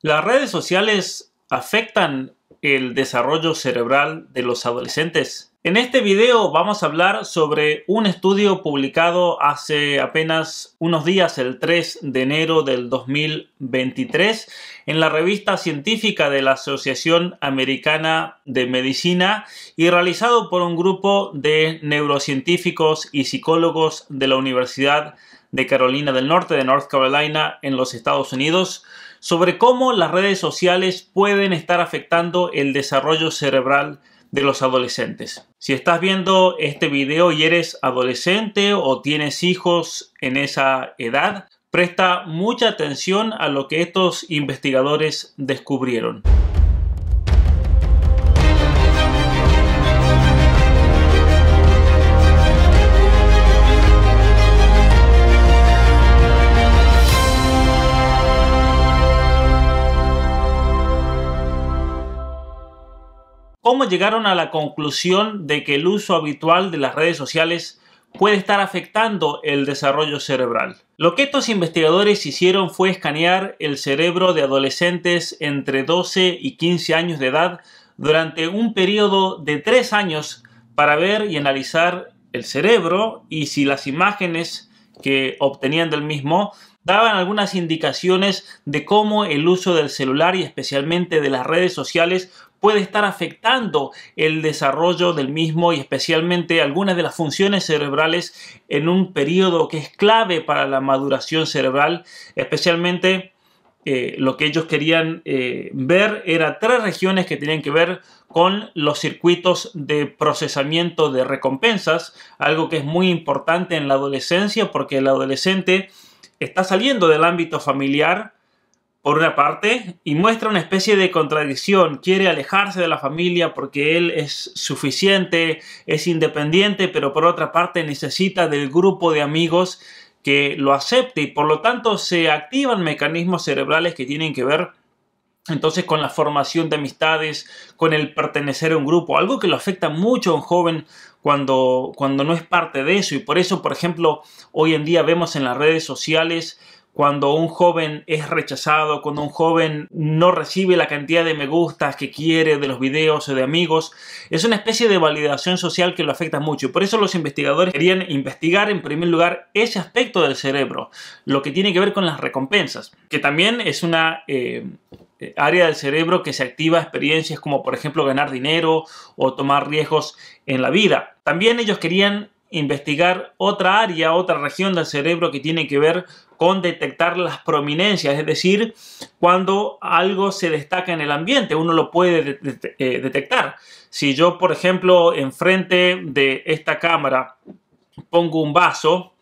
¿Las redes sociales afectan el desarrollo cerebral de los adolescentes? En este video vamos a hablar sobre un estudio publicado hace apenas unos días, el 3 de enero del 2023, en la revista científica de la Asociación Americana de Medicina y realizado por un grupo de neurocientíficos y psicólogos de la Universidad de Carolina del Norte, de North Carolina, en los Estados Unidos, sobre cómo las redes sociales pueden estar afectando el desarrollo cerebral de los adolescentes. Si estás viendo este video y eres adolescente o tienes hijos en esa edad, presta mucha atención a lo que estos investigadores descubrieron. ¿Cómo llegaron a la conclusión de que el uso habitual de las redes sociales puede estar afectando el desarrollo cerebral? Lo que estos investigadores hicieron fue escanear el cerebro de adolescentes entre 12 y 15 años de edad durante un periodo de 3 años para ver y analizar el cerebro y si las imágenes que obtenían del mismo daban algunas indicaciones de cómo el uso del celular y especialmente de las redes sociales puede estar afectando el desarrollo del mismo y especialmente algunas de las funciones cerebrales en un periodo que es clave para la maduración cerebral. Especialmente lo que ellos querían ver era 3 regiones que tenían que ver con los circuitos de procesamiento de recompensas, algo que es muy importante en la adolescencia porque el adolescente está saliendo del ámbito familiar por una parte, y muestra una especie de contradicción. Quiere alejarse de la familia porque él es suficiente, es independiente, pero por otra parte necesita del grupo de amigos que lo acepte y por lo tanto se activan mecanismos cerebrales que tienen que ver entonces con la formación de amistades, con el pertenecer a un grupo, algo que lo afecta mucho a un joven cuando no es parte de eso. Y por eso, por ejemplo, hoy en día vemos en las redes sociales cuando un joven es rechazado, cuando un joven no recibe la cantidad de me gustas que quiere de los videos o de amigos, es una especie de validación social que lo afecta mucho. Y por eso los investigadores querían investigar en primer lugar ese aspecto del cerebro, lo que tiene que ver con las recompensas, que también es una área del cerebro que se activa a experiencias como por ejemplo ganar dinero o tomar riesgos en la vida. También ellos querían investigar otra área, otra región del cerebro que tiene que ver con detectar las prominencias, es decir, cuando algo se destaca en el ambiente, uno lo puede detectar. Si yo, por ejemplo, enfrente de esta cámara pongo un vaso,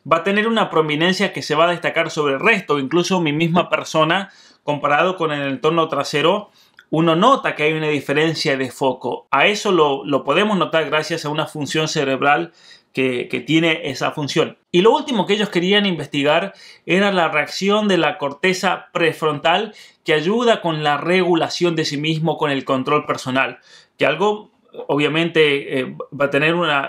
va a tener una prominencia que se va a destacar sobre el resto, incluso mi misma persona, comparado con el entorno trasero, uno nota que hay una diferencia de foco. A eso lo podemos notar gracias a una función cerebral que tiene esa función. Y lo último que ellos querían investigar era la reacción de la corteza prefrontal que ayuda con la regulación de sí mismo, con el control personal. Que algo, obviamente,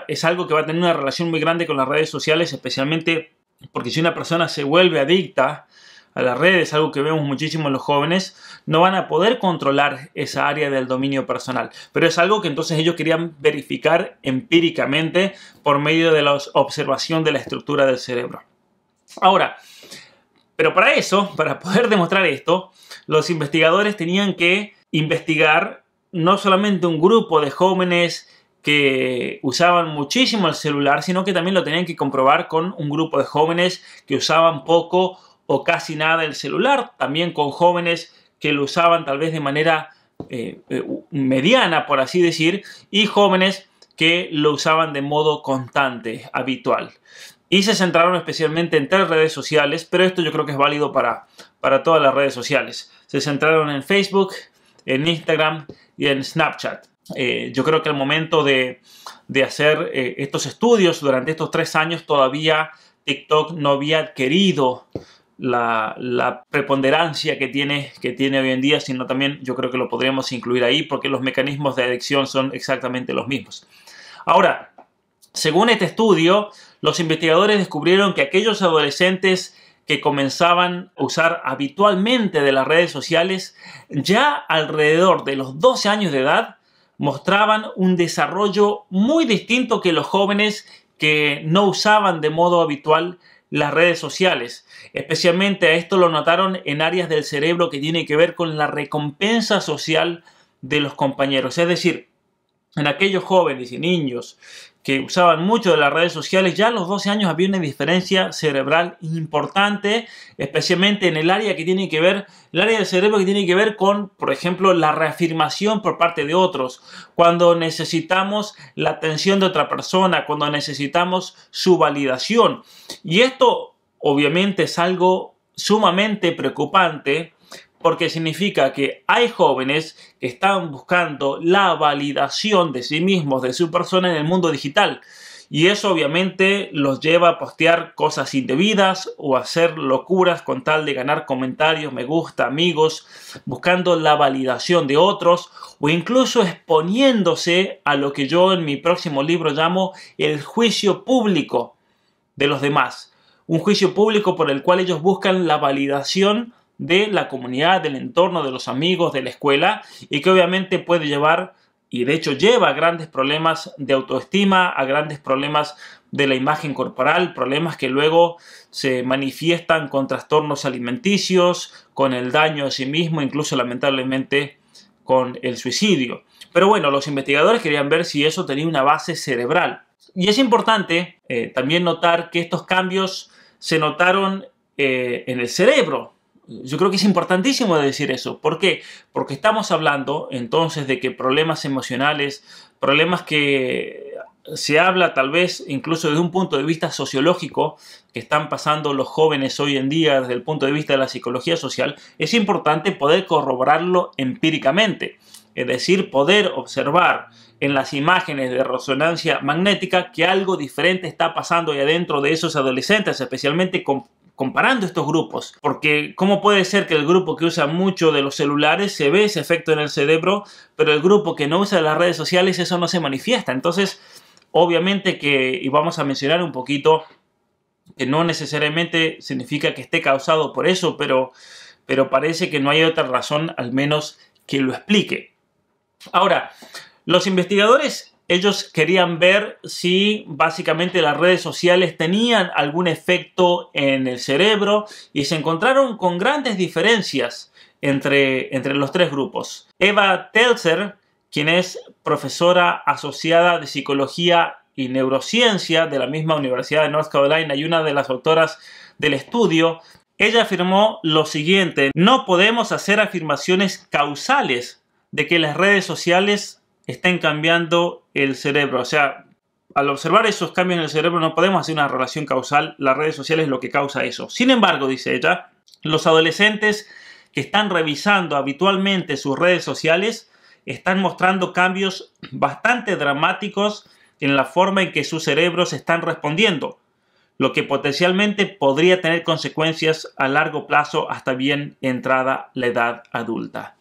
es algo que va a tener una relación muy grande con las redes sociales, especialmente porque si una persona se vuelve adicta a las redes, algo que vemos muchísimo en los jóvenes, no van a poder controlar esa área del dominio personal. Pero es algo que entonces ellos querían verificar empíricamente por medio de la observación de la estructura del cerebro. Ahora, pero para eso, para poder demostrar esto, los investigadores tenían que investigar no solamente un grupo de jóvenes que usaban muchísimo el celular, sino que también lo tenían que comprobar con un grupo de jóvenes que usaban poco o casi nada el celular, también con jóvenes que lo usaban tal vez de manera mediana, por así decir, y jóvenes que lo usaban de modo constante, habitual. Y se centraron especialmente en 3 redes sociales, pero esto yo creo que es válido para todas las redes sociales. Se centraron en Facebook, en Instagram y en Snapchat. Yo creo que al momento de hacer estos estudios durante estos 3 años todavía TikTok no había adquirido la preponderancia que tiene hoy en día, sino también yo creo que lo podríamos incluir ahí porque los mecanismos de adicción son exactamente los mismos. Ahora, según este estudio, los investigadores descubrieron que aquellos adolescentes que comenzaban a usar habitualmente de las redes sociales, ya alrededor de los 12 años de edad, mostraban un desarrollo muy distinto que los jóvenes que no usaban de modo habitual las redes sociales. Especialmente a esto lo notaron en áreas del cerebro que tienen que ver con la recompensa social de los compañeros. Es decir, en aquellos jóvenes y niños que usaban mucho de las redes sociales, ya a los 12 años había una diferencia cerebral importante, especialmente en el área que tiene que ver, el área del cerebro que tiene que ver con, por ejemplo, la reafirmación por parte de otros, cuando necesitamos la atención de otra persona, cuando necesitamos su validación. Y esto obviamente es algo sumamente preocupante, porque significa que hay jóvenes que están buscando la validación de sí mismos, de su persona en el mundo digital. Y eso obviamente los lleva a postear cosas indebidas o a hacer locuras con tal de ganar comentarios, me gusta, amigos, buscando la validación de otros o incluso exponiéndose a lo que yo en mi próximo libro llamo el juicio público de los demás. Un juicio público por el cual ellos buscan la validación de la comunidad, del entorno, de los amigos, de la escuela, y que obviamente puede llevar, y de hecho lleva a grandes problemas de autoestima, a grandes problemas de la imagen corporal, problemas que luego se manifiestan con trastornos alimenticios, con el daño a sí mismo, incluso lamentablemente con el suicidio. Pero bueno, los investigadores querían ver si eso tenía una base cerebral. Y es importante también notar que estos cambios se notaron en el cerebro. Yo creo que es importantísimo decir eso. ¿Por qué? Porque estamos hablando entonces de que problemas emocionales, problemas que se habla tal vez incluso desde un punto de vista sociológico, que están pasando los jóvenes hoy en día desde el punto de vista de la psicología social, es importante poder corroborarlo empíricamente. Es decir, poder observar en las imágenes de resonancia magnética que algo diferente está pasando ahí adentro de esos adolescentes, especialmente comparando estos grupos, porque ¿cómo puede ser que el grupo que usa mucho de los celulares se ve ese efecto en el cerebro, pero el grupo que no usa las redes sociales eso no se manifiesta? Entonces, obviamente que, y vamos a mencionar un poquito, que no necesariamente significa que esté causado por eso, pero parece que no hay otra razón, al menos, que lo explique. Ahora, los investigadores, ellos querían ver si básicamente las redes sociales tenían algún efecto en el cerebro y se encontraron con grandes diferencias entre los tres grupos. Eva Teltzer, quien es profesora asociada de Psicología y Neurociencia de la misma Universidad de North Carolina y una de las autoras del estudio, ella afirmó lo siguiente: no podemos hacer afirmaciones causales de que las redes sociales estén cambiando el cerebro. O sea, al observar esos cambios en el cerebro no podemos hacer una relación causal. Las redes sociales es lo que causa eso. Sin embargo, dice ella, los adolescentes que están revisando habitualmente sus redes sociales están mostrando cambios bastante dramáticos en la forma en que sus cerebros están respondiendo, lo que potencialmente podría tener consecuencias a largo plazo hasta bien entrada la edad adulta.